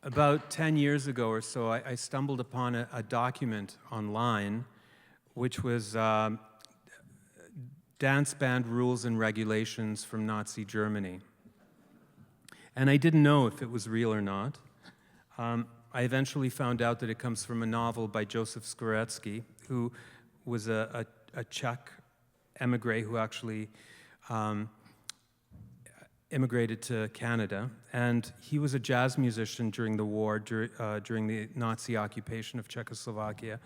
About 10 years ago or so, I stumbled upon a document online, which was dance band rules and regulations from Nazi Germany. And I didn't know if it was real or not. I eventually found out that it comes from a novel by Joseph Skvorecky, who was a Czech emigre who actually immigrated to Canada. And he was a jazz musician during the war, during the Nazi occupation of Czechoslovakia.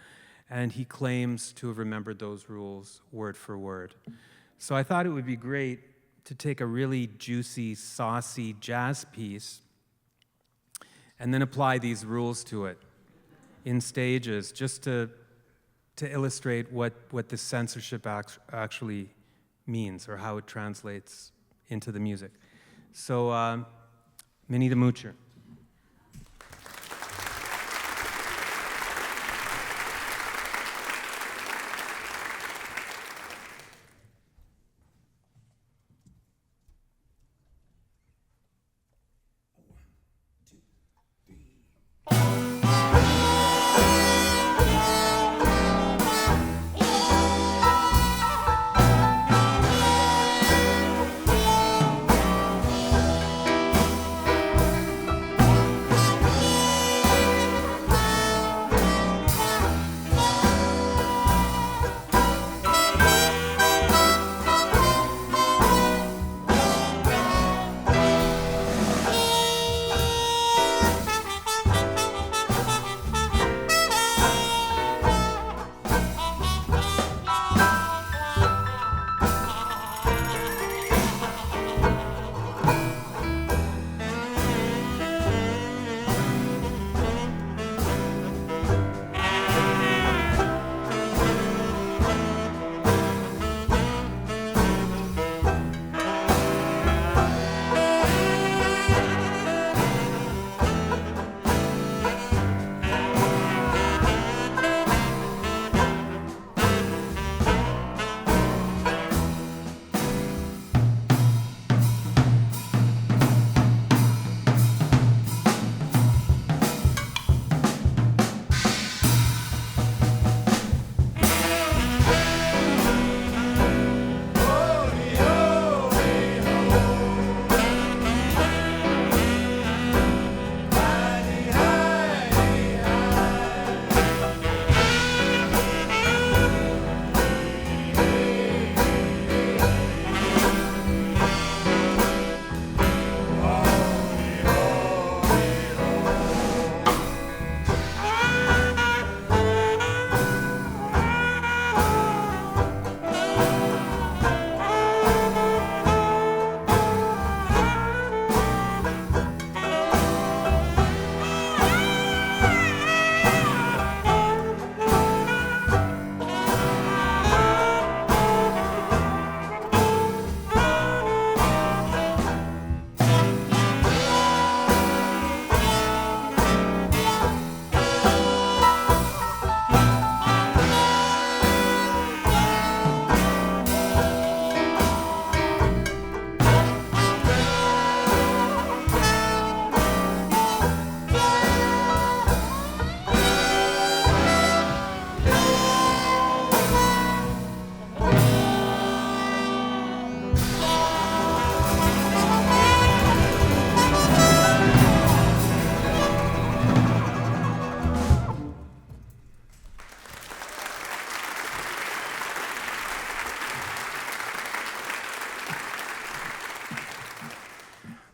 And he claims to have remembered those rules word for word. So I thought it would be great to take a really juicy, saucy jazz piece and then apply these rules to it in stages, just to illustrate what the censorship actually means, or how it translates into the music. So, Minnie the Moocher.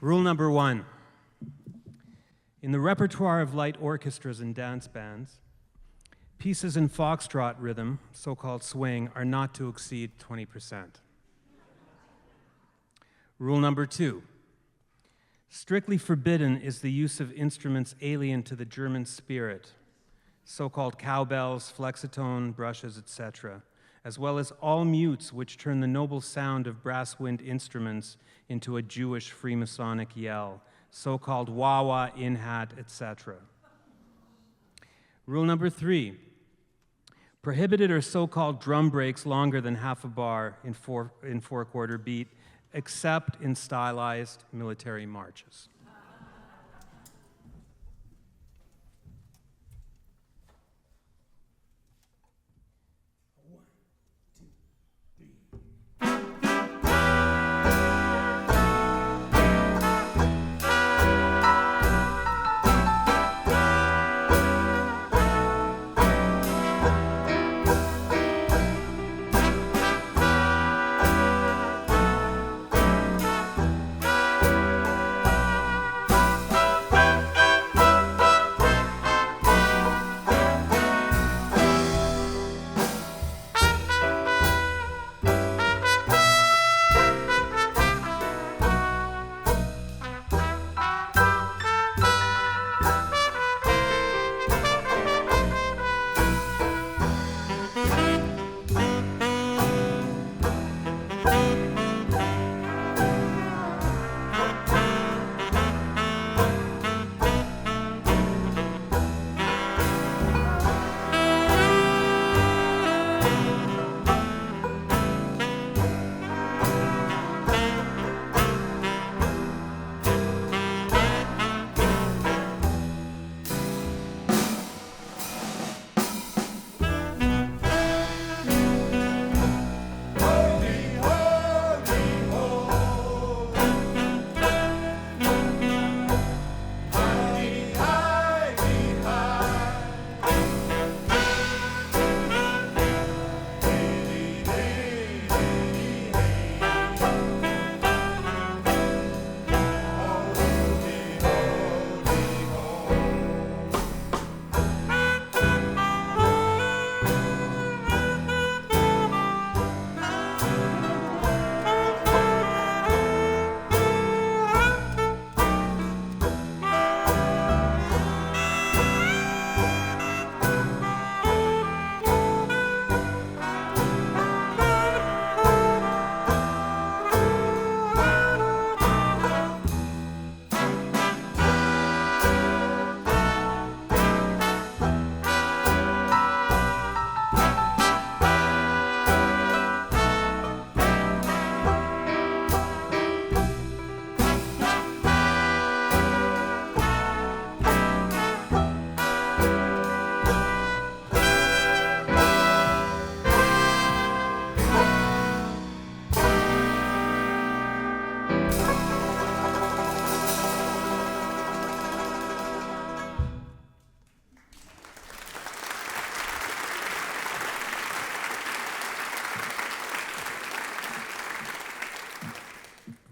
Rule number 1. In the repertoire of light orchestras and dance bands, pieces in foxtrot rhythm, so-called swing, are not to exceed 20%. Rule number 2. Strictly forbidden is the use of instruments alien to the German spirit, so-called cowbells, flexitone, brushes, etc., as well as all mutes which turn the noble sound of brass wind instruments into a Jewish Freemasonic yell, so-called wah-wah, in-hat, etc. Rule number 3. Prohibited are so-called drum breaks longer than half a bar in four-quarter beat, except in stylized military marches.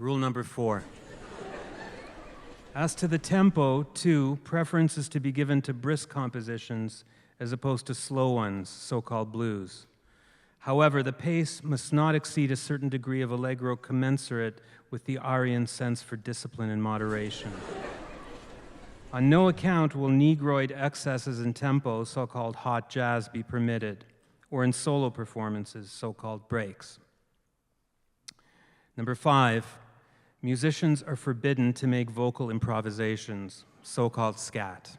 Rule number 4. As to the tempo, too, preference is to be given to brisk compositions as opposed to slow ones, so-called blues. However, the pace must not exceed a certain degree of allegro commensurate with the Aryan sense for discipline and moderation. On no account will negroid excesses in tempo, so-called hot jazz, be permitted, or in solo performances, so-called breaks. Number 5, musicians are forbidden to make vocal improvisations, so-called scat.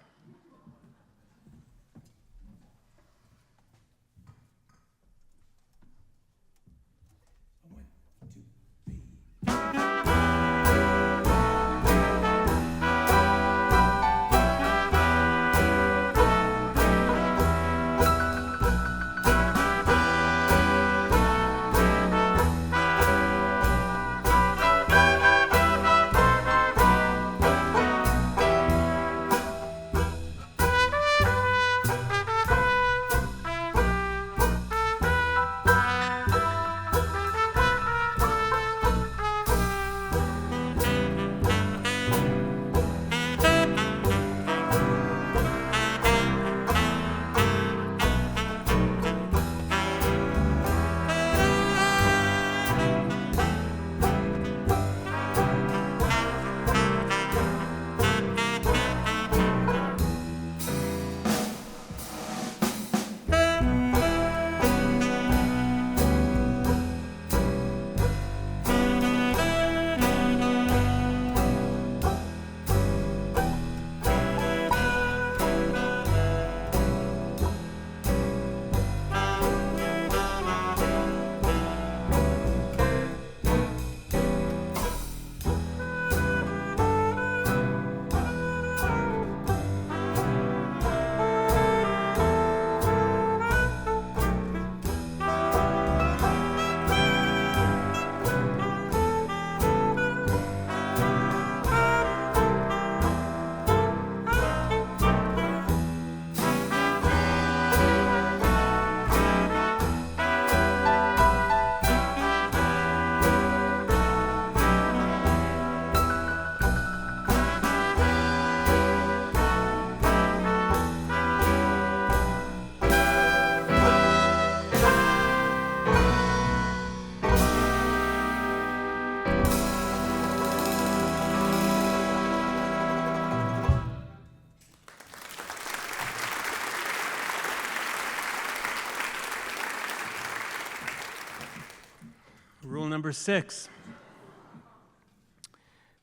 Rule number 6.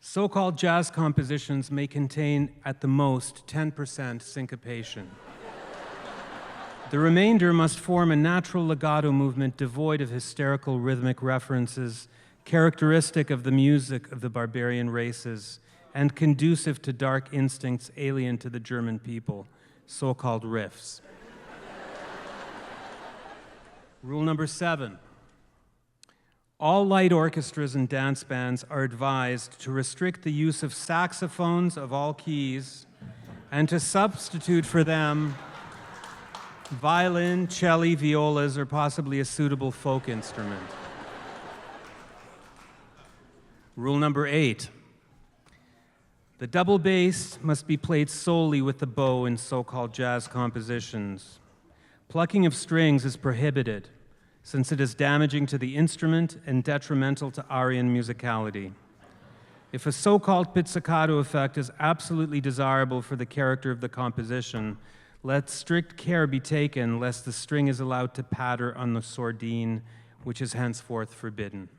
So-called jazz compositions may contain, at the most, 10% syncopation. The remainder must form a natural legato movement devoid of hysterical rhythmic references, characteristic of the music of the barbarian races, and conducive to dark instincts alien to the German people, so-called riffs. Rule number 7. All light orchestras and dance bands are advised to restrict the use of saxophones of all keys and to substitute for them violin, cello, violas, or possibly a suitable folk instrument. Rule number 8. The double bass must be played solely with the bow in so-called jazz compositions. Plucking of strings is prohibited, since it is damaging to the instrument and detrimental to Aryan musicality. If a so-called pizzicato effect is absolutely desirable for the character of the composition, let strict care be taken lest the string is allowed to patter on the sordine, which is henceforth forbidden.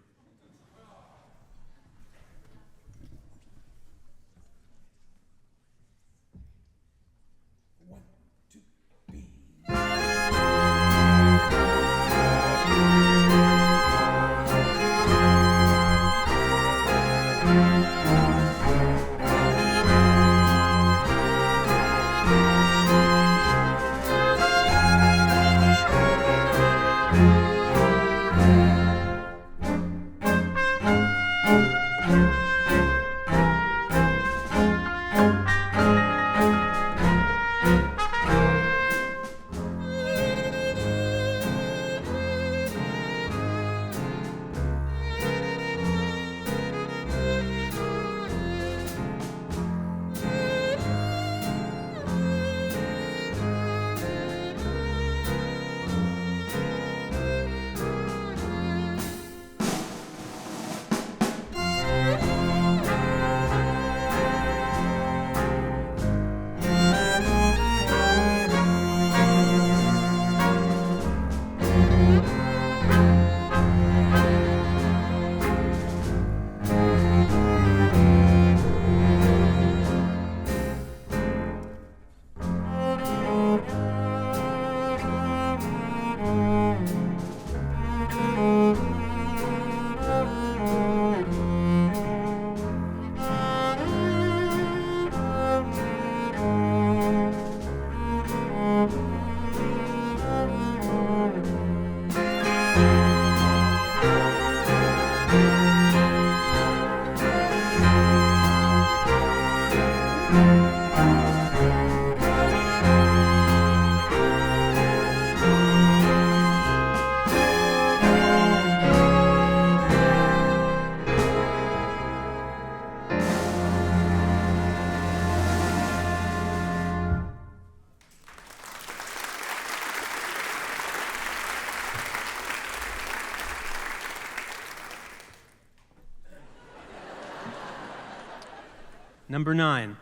Number 9.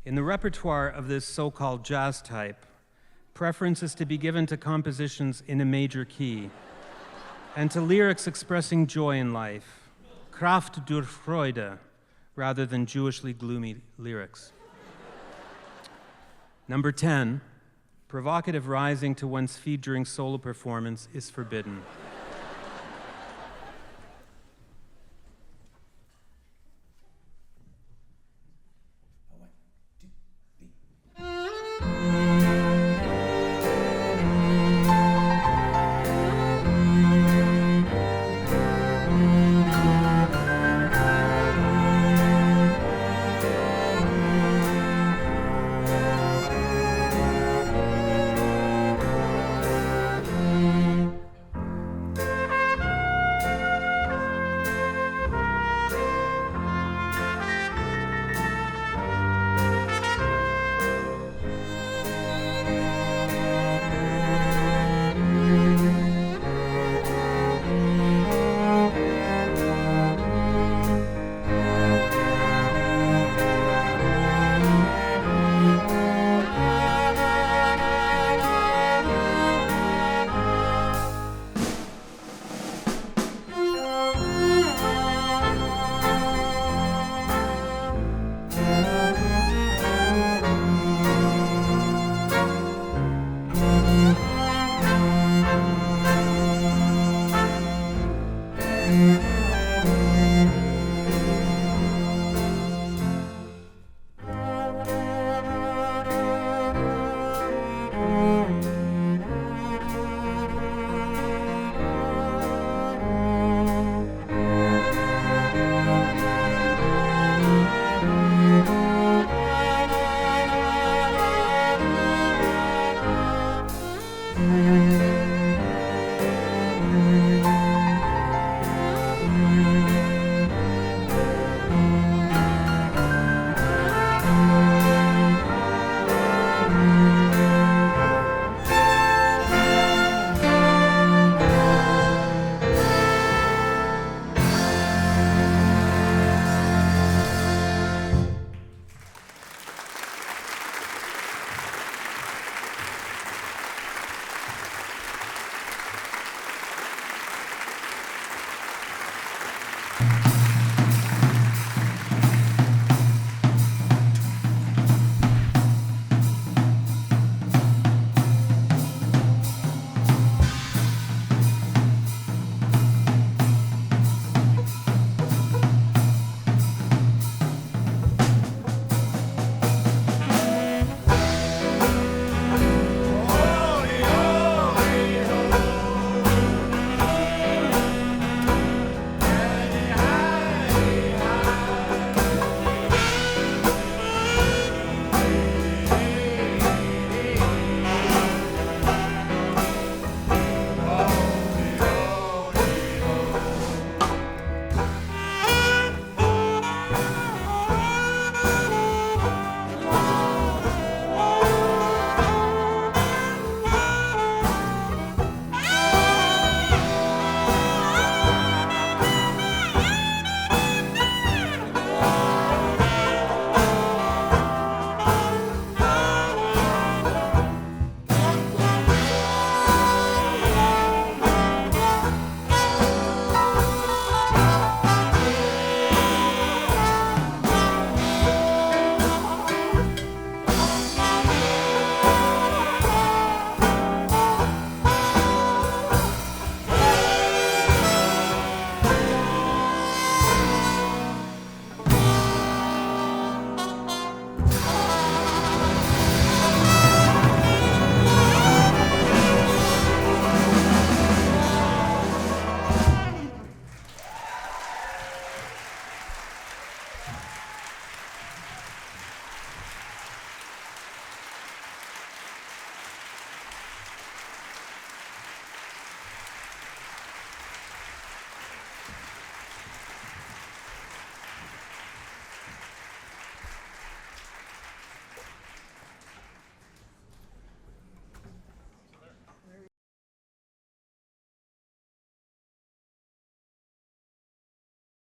In the repertoire of this so-called jazz type, preference is to be given to compositions in a major key and to lyrics expressing joy in life, Kraft durch Freude, rather than Jewishly gloomy lyrics. Number 10, provocative rising to one's feet during solo performance is forbidden.